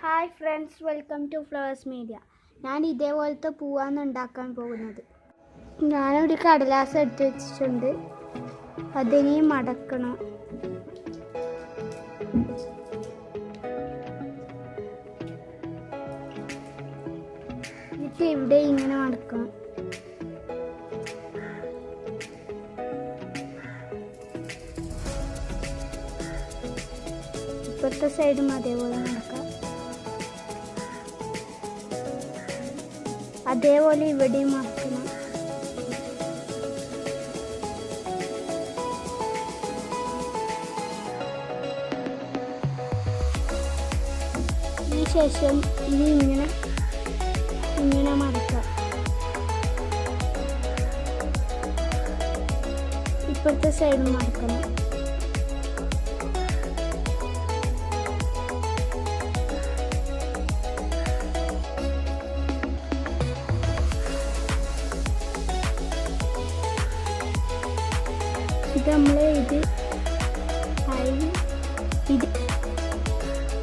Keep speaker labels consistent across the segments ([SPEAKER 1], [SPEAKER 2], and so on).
[SPEAKER 1] Hi friends, welcome to flowers media. ഞാൻ ഇതേപോലത്തെ പൂവാണ് ഉണ്ടാക്കാൻ പോകുന്നത്. ഞാനൊരു കടലാസ് എടുത്ത് വെച്ചിട്ടുണ്ട്. അതിനെ മടക്കണം. എന്നിട്ട് ഇവിടെ ഇങ്ങനെ മടക്കണം. ഇപ്പുറത്തെ സൈഡും അതേപോലെ നടക്കാം. അതേപോലെ ഇവിടെയും മടക്കണം. ശേഷം ഇനി ഇങ്ങനെ മടക്കാം. ഇപ്പുറത്തെ സൈഡും മടക്കണം.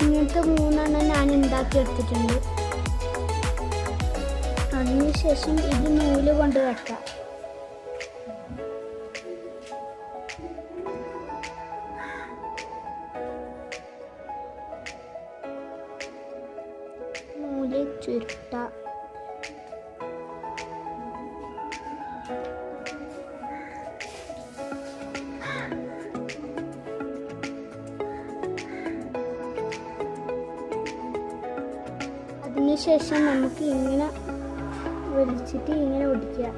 [SPEAKER 1] ഇങ്ങനത്തെ 3 ഞാൻ ഉണ്ടാക്കിയെടുത്തിട്ടുണ്ട്. അതിനുശേഷം ഇത് നൂല് കൊണ്ട് വെക്കാം. നൂല് ചുരുട്ടാം. അതിനുശേഷം നമുക്ക് ഇങ്ങനെ വലിച്ചിട്ട് ഇങ്ങനെ ഒടിക്കുക.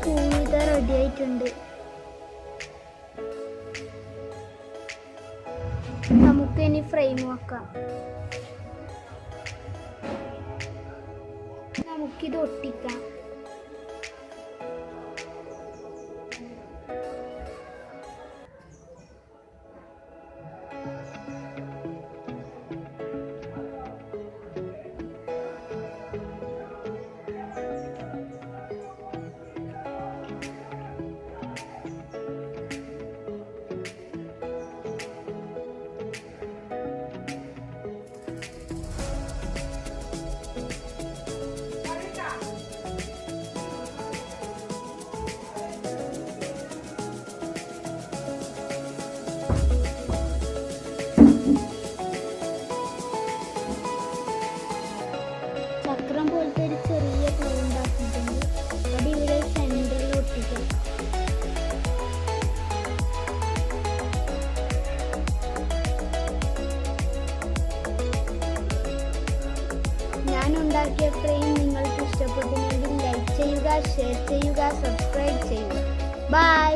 [SPEAKER 1] പൂവിത റെഡി ആയിട്ടുണ്ട്. നമുക്ക് ഇനി ഫ്രെയിം വെക്കാം. നമുക്കിത് ഒട്ടിക്കാം. ചക്രം പോലത്തെ ഒരു ചെറിയ പൂ ഉണ്ടാക്കിയിട്ടുണ്ട്. അത് ഇവിടെ സെൻറ്ററിൽ ഒട്ടിക്കും. ഞാൻ ഉണ്ടാക്കിയ ഫ്രെയിം നിങ്ങൾക്ക് ഇഷ്ടപ്പെട്ടുവെങ്കിൽ ലൈക്ക് ചെയ്യുക, ഷെയർ ചെയ്യുക, സബ്സ്ക്രൈബ് ചെയ്യുക. ബൈ.